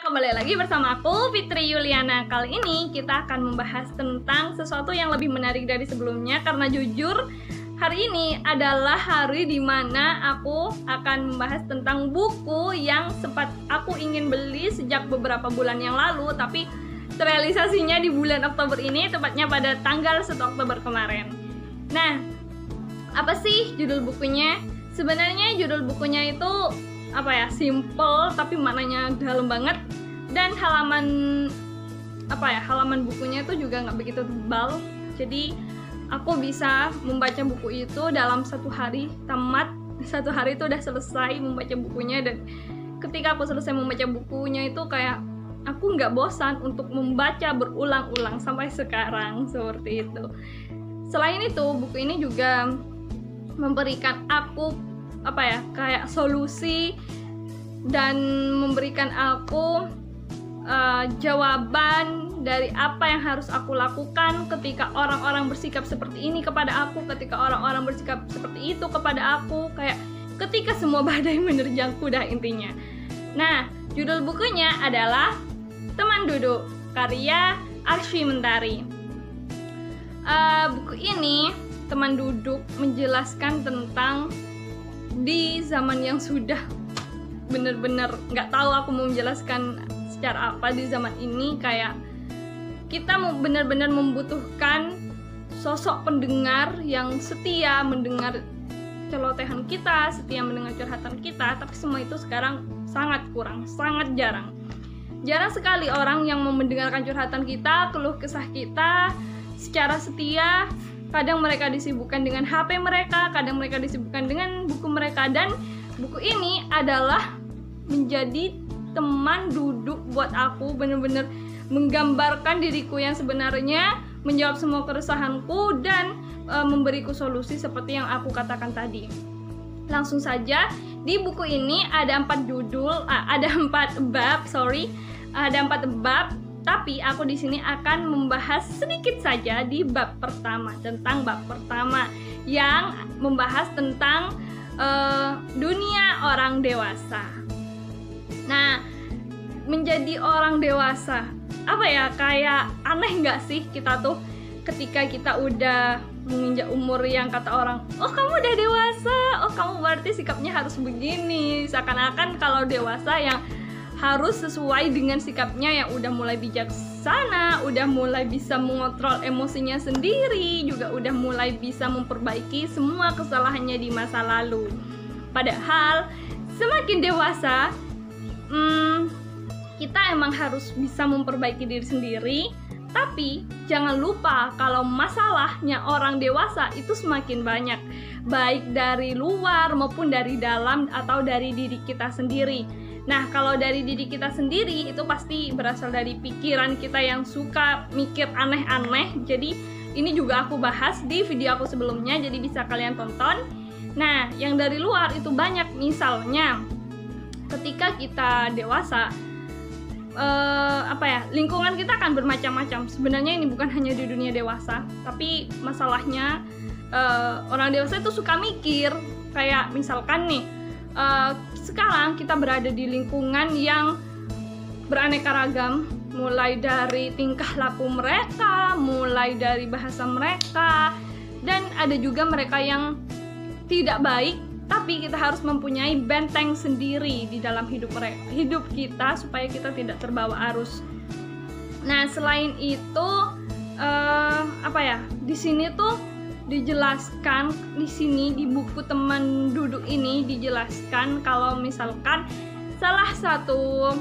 Kembali lagi bersama aku, Fitri Yuliana. Kali ini kita akan membahas tentang sesuatu yang lebih menarik dari sebelumnya. Karena jujur, hari ini adalah hari dimana aku akan membahas tentang buku yang sempat aku ingin beli sejak beberapa bulan yang lalu, tapi terrealisasinya di bulan Oktober ini, tepatnya pada tanggal 1 Oktober kemarin. Nah, apa sih judul bukunya? Sebenarnya judul bukunya itu simple tapi maknanya dalam banget, dan halaman bukunya itu juga nggak begitu tebal, jadi aku bisa membaca buku itu dalam satu hari tamat. Satu hari itu udah selesai membaca bukunya, dan ketika aku selesai membaca bukunya itu kayak aku nggak bosan untuk membaca berulang-ulang sampai sekarang, seperti itu. Selain itu, buku ini juga memberikan aku kayak solusi dan memberikan aku jawaban dari apa yang harus aku lakukan ketika orang-orang bersikap seperti ini kepada aku, ketika orang-orang bersikap seperti itu kepada aku, kayak ketika semua badai menerjangku dah intinya. Nah, judul bukunya adalah Teman Duduk, karya Arsy Mentari. Buku ini, Teman Duduk, menjelaskan tentang di zaman yang sudah bener-bener nggak tahu aku mau menjelaskan secara apa di zaman ini, kayak kita bener-bener membutuhkan sosok pendengar yang setia mendengar celotehan kita, setia mendengar curhatan kita, tapi semua itu sekarang sangat kurang, sangat jarang. Jarang sekali orang yang mau mendengarkan curhatan kita, keluh kesah kita secara setia. Kadang mereka disibukkan dengan HP mereka, kadang mereka disibukkan dengan buku mereka, dan buku ini adalah menjadi teman duduk buat aku, bener-bener menggambarkan diriku yang sebenarnya, menjawab semua keresahanku, dan memberiku solusi seperti yang aku katakan tadi. Langsung saja, di buku ini ada 4 bab, tapi aku di sini akan membahas sedikit saja di bab pertama, tentang bab pertama yang membahas tentang dunia orang dewasa. Nah, menjadi orang dewasa, kayak aneh nggak sih kita tuh ketika kita udah menginjak umur yang kata orang, oh kamu udah dewasa, oh kamu berarti sikapnya harus begini, seakan-akan kalau dewasa yang harus sesuai dengan sikapnya, yang udah mulai bijaksana, udah mulai bisa mengontrol emosinya sendiri, juga udah mulai bisa memperbaiki semua kesalahannya di masa lalu. Padahal semakin dewasa, kita emang harus bisa memperbaiki diri sendiri, tapi jangan lupa kalau masalahnya orang dewasa itu semakin banyak, baik dari luar maupun dari dalam atau dari diri kita sendiri. Nah, kalau dari diri kita sendiri itu pasti berasal dari pikiran kita yang suka mikir aneh-aneh. Jadi ini juga aku bahas di video aku sebelumnya, jadi bisa kalian tonton. Nah, yang dari luar itu banyak, misalnya ketika kita dewasa, lingkungan kita akan bermacam-macam. Sebenarnya ini bukan hanya di dunia dewasa, tapi masalahnya orang dewasa itu suka mikir, kayak misalkan nih, sekarang kita berada di lingkungan yang beraneka ragam, mulai dari tingkah laku mereka, mulai dari bahasa mereka, dan ada juga mereka yang tidak baik, tapi kita harus mempunyai benteng sendiri di dalam hidup kita supaya kita tidak terbawa arus. Nah, selain itu di sini tuh dijelaskan, di sini di buku Teman Duduk ini dijelaskan kalau misalkan salah satu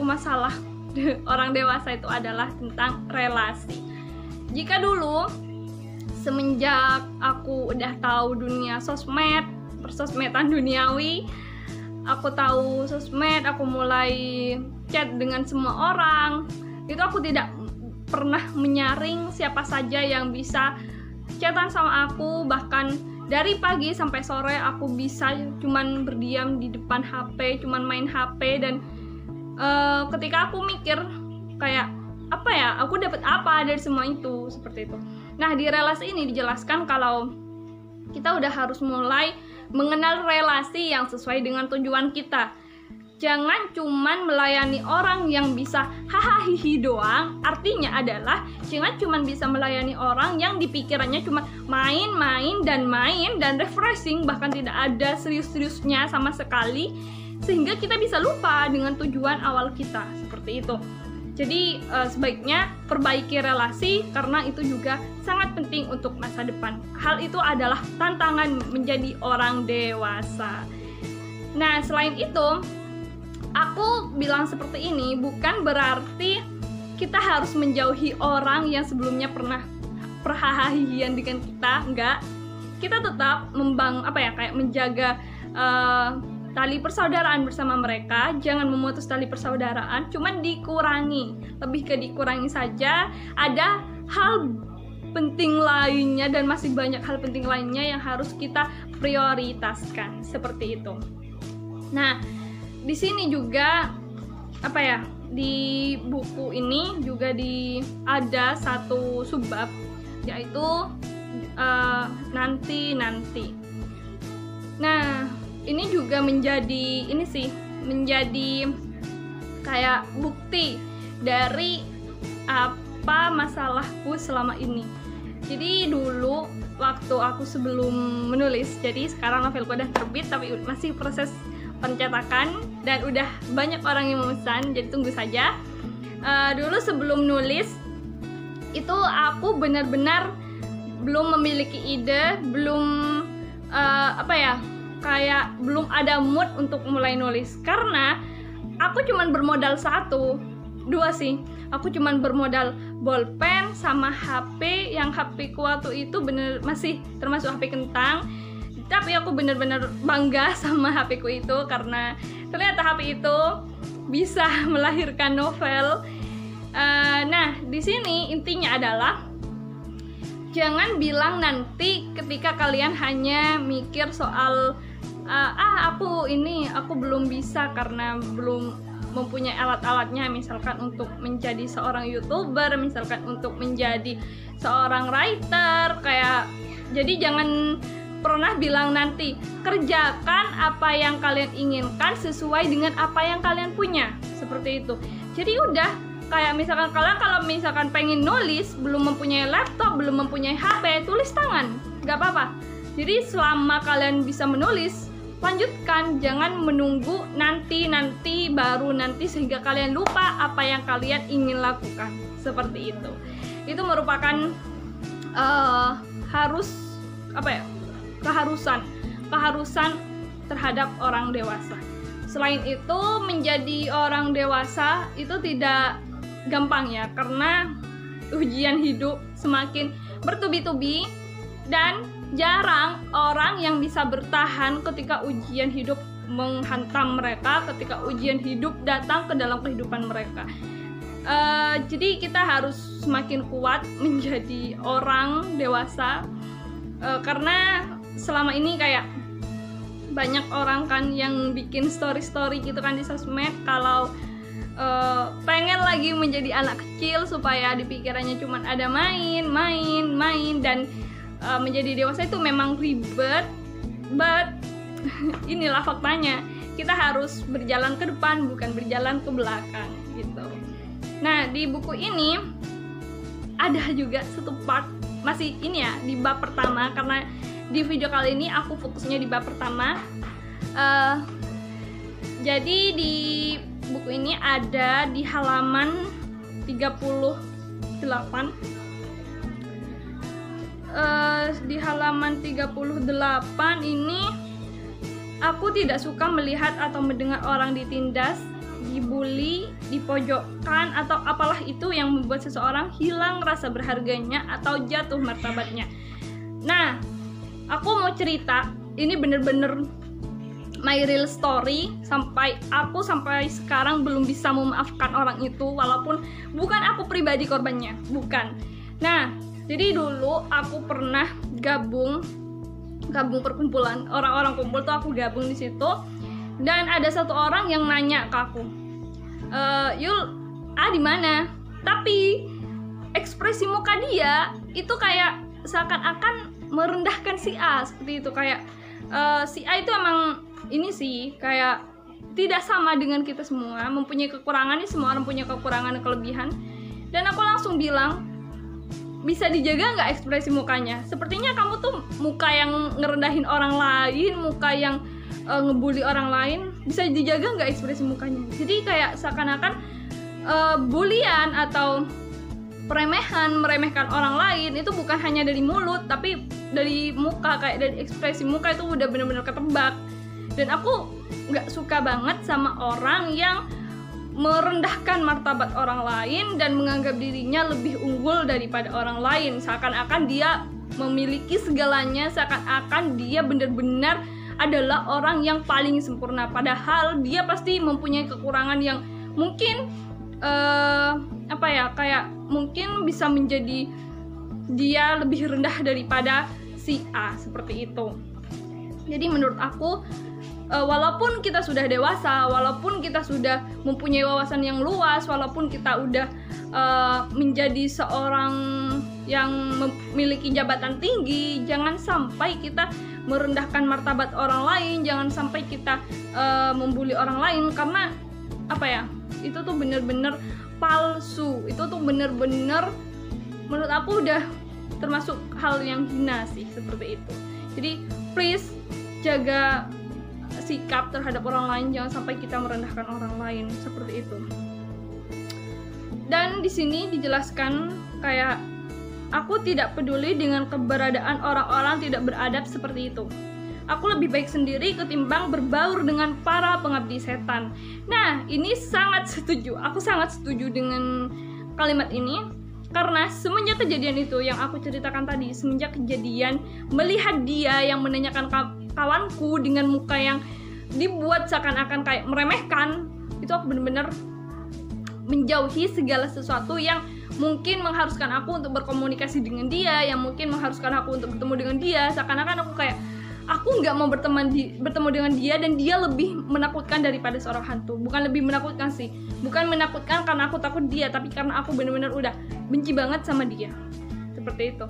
masalah orang dewasa itu adalah tentang relasi. Jika dulu semenjak aku udah tahu dunia sosmed, persosmedan duniawi, aku tahu sosmed, aku mulai chat dengan semua orang, itu aku tidak pernah menyaring siapa saja yang bisa chatan sama aku. Bahkan dari pagi sampai sore aku bisa cuman berdiam di depan HP, cuman main HP, dan ketika aku mikir kayak aku dapat apa dari semua itu, seperti itu. Nah, di relasi ini dijelaskan kalau kita udah harus mulai mengenal relasi yang sesuai dengan tujuan kita. Jangan cuman melayani orang yang bisa hahaha doang. Artinya adalah jangan cuman bisa melayani orang yang di pikirannya cuma main dan refreshing, bahkan tidak ada serius-seriusnya sama sekali, sehingga kita bisa lupa dengan tujuan awal kita, seperti itu. Jadi sebaiknya perbaiki relasi karena itu juga sangat penting untuk masa depan. Hal itu adalah tantangan menjadi orang dewasa. Nah, selain itu, aku bilang seperti ini bukan berarti kita harus menjauhi orang yang sebelumnya pernah perhahahian dengan kita, enggak. Kita tetap menjaga tali persaudaraan bersama mereka. Jangan memutus tali persaudaraan, cuman dikurangi, lebih ke dikurangi saja. Ada hal penting lainnya dan masih banyak hal penting lainnya yang harus kita prioritaskan, seperti itu. Nah, di sini juga di buku ini juga ada satu subbab, yaitu nanti. Nah, ini juga menjadi kayak bukti dari apa masalahku selama ini. Jadi dulu waktu aku sebelum menulis, jadi sekarang novelku udah terbit tapi masih proses pencetakan dan udah banyak orang yang memesan, jadi tunggu saja. Dulu sebelum nulis itu aku benar-benar belum memiliki ide, belum belum ada mood untuk mulai nulis, karena aku cuman bermodal dua sih. Aku cuman bermodal bolpen sama HP, yang HP ku waktu itu masih termasuk HP kentang. Tapi aku benar-benar bangga sama HP ku itu karena ternyata HP itu bisa melahirkan novel. Nah, di sini intinya adalah jangan bilang nanti ketika kalian hanya mikir soal aku belum bisa karena belum mempunyai alat-alatnya, misalkan untuk menjadi seorang YouTuber, misalkan untuk menjadi seorang writer, jadi jangan pernah bilang nanti. Kerjakan apa yang kalian inginkan sesuai dengan apa yang kalian punya, seperti itu. Jadi udah, kayak misalkan kalian kalau misalkan pengen nulis, belum mempunyai laptop, belum mempunyai HP, tulis tangan, gak apa-apa. Jadi selama kalian bisa menulis, lanjutkan, jangan menunggu nanti baru nanti sehingga kalian lupa apa yang kalian ingin lakukan, seperti itu. Itu merupakan keharusan terhadap orang dewasa. Selain itu, menjadi orang dewasa itu tidak gampang ya, karena ujian hidup semakin bertubi-tubi dan jarang orang yang bisa bertahan ketika ujian hidup menghantam mereka, ketika ujian hidup datang ke dalam kehidupan mereka. Jadi kita harus semakin kuat menjadi orang dewasa, karena selama ini kayak banyak orang kan yang bikin story gitu kan di sosmed kalau pengen lagi menjadi anak kecil supaya di pikirannya cuma ada main dan menjadi dewasa itu memang ribet, but inilah faktanya, kita harus berjalan ke depan bukan berjalan ke belakang gitu. Nah, di buku ini ada juga satu part, masih ini ya, di bab pertama, karena di video kali ini aku fokusnya di bab pertama. Jadi di buku ini ada di halaman 38. Di halaman 38 ini, aku tidak suka melihat atau mendengar orang ditindas, dibully, dipojokkan, atau apalah itu yang membuat seseorang hilang rasa berharganya atau jatuh martabatnya. Nah, aku mau cerita, ini bener-bener my real story, sampai sekarang belum bisa memaafkan orang itu, walaupun bukan aku pribadi korbannya, bukan. Nah, jadi dulu aku pernah gabung perkumpulan, orang-orang kumpul tuh aku gabung di situ, dan ada satu orang yang nanya ke aku, Yul, di mana? Tapi ekspresi muka dia itu kayak seakan-akan merendahkan si A, seperti itu, kayak si A itu emang ini sih kayak tidak sama dengan kita semua, mempunyai kekurangan. Semua orang punya kekurangan dan kelebihan. Dan aku langsung bilang, bisa dijaga nggak ekspresi mukanya? Sepertinya kamu tuh muka yang ngerendahin orang lain, muka yang ngebully orang lain, bisa dijaga nggak ekspresi mukanya? Jadi kayak seakan-akan bulian atau meremehkan orang lain itu bukan hanya dari mulut, tapi dari muka, kayak dari ekspresi muka itu udah benar-benar ketebak. Dan aku nggak suka banget sama orang yang merendahkan martabat orang lain dan menganggap dirinya lebih unggul daripada orang lain, seakan-akan dia memiliki segalanya, seakan-akan dia benar-benar adalah orang yang paling sempurna, padahal dia pasti mempunyai kekurangan yang mungkin kayak mungkin bisa menjadi dia lebih rendah daripada si A, seperti itu. Jadi menurut aku, walaupun kita sudah dewasa, walaupun kita sudah mempunyai wawasan yang luas, walaupun kita udah menjadi seorang yang memiliki jabatan tinggi, jangan sampai kita merendahkan martabat orang lain, jangan sampai kita membuli orang lain, karena itu tuh bener-bener palsu, itu tuh bener-bener menurut aku udah termasuk hal yang hina sih, seperti itu. Jadi please jaga sikap terhadap orang lain, jangan sampai kita merendahkan orang lain, seperti itu. Dan di sini dijelaskan kayak, aku tidak peduli dengan keberadaan orang-orang tidak beradab seperti itu. Aku lebih baik sendiri ketimbang berbaur dengan para pengabdi setan. Nah, ini sangat setuju. Aku sangat setuju dengan kalimat ini. Karena semenjak kejadian itu yang aku ceritakan tadi, semenjak kejadian melihat dia yang menanyakan kawanku dengan muka yang dibuat seakan-akan kayak meremehkan, itu aku benar-benar menjauhi segala sesuatu yang mungkin mengharuskan aku untuk berkomunikasi dengan dia, yang mungkin mengharuskan aku untuk bertemu dengan dia. Seakan-akan aku kayak, aku nggak mau bertemu dengan dia, dan dia lebih menakutkan daripada seorang hantu. Bukan lebih menakutkan sih, bukan menakutkan karena aku takut dia, tapi karena aku benar-benar udah benci banget sama dia, seperti itu.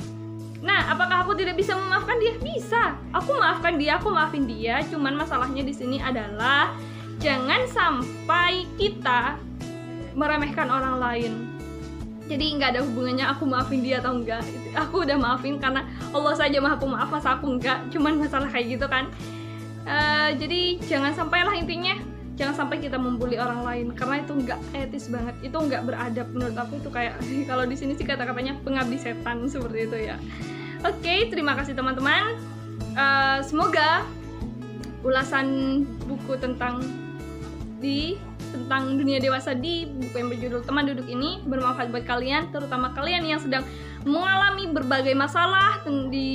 Nah, apakah aku tidak bisa memaafkan dia? Bisa, aku maafkan dia, aku maafin dia. Cuman masalahnya di sini adalah jangan sampai kita meremehkan orang lain. Jadi nggak ada hubungannya aku maafin dia atau enggak. Aku udah maafin karena Allah saja maha pemaaf, masa aku enggak. Cuman masalah kayak gitu kan. Jadi jangan sampailah, intinya jangan sampai kita membuli orang lain, karena itu nggak etis banget, itu nggak beradab menurut aku. Itu kayak kalau di sini sih kata-katanya pengabdi setan, seperti itu ya. Oke, terima kasih teman-teman. Semoga ulasan buku tentang dunia dewasa di buku yang berjudul Teman Duduk ini bermanfaat buat kalian, terutama kalian yang sedang mengalami berbagai masalah di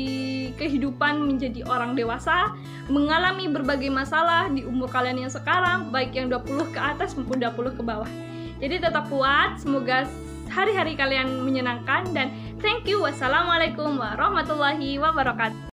kehidupan menjadi orang dewasa, mengalami berbagai masalah di umur kalian yang sekarang, baik yang 20 ke atas maupun 20 ke bawah. Jadi tetap kuat, semoga hari-hari kalian menyenangkan, dan thank you. Wassalamualaikum warahmatullahi wabarakatuh.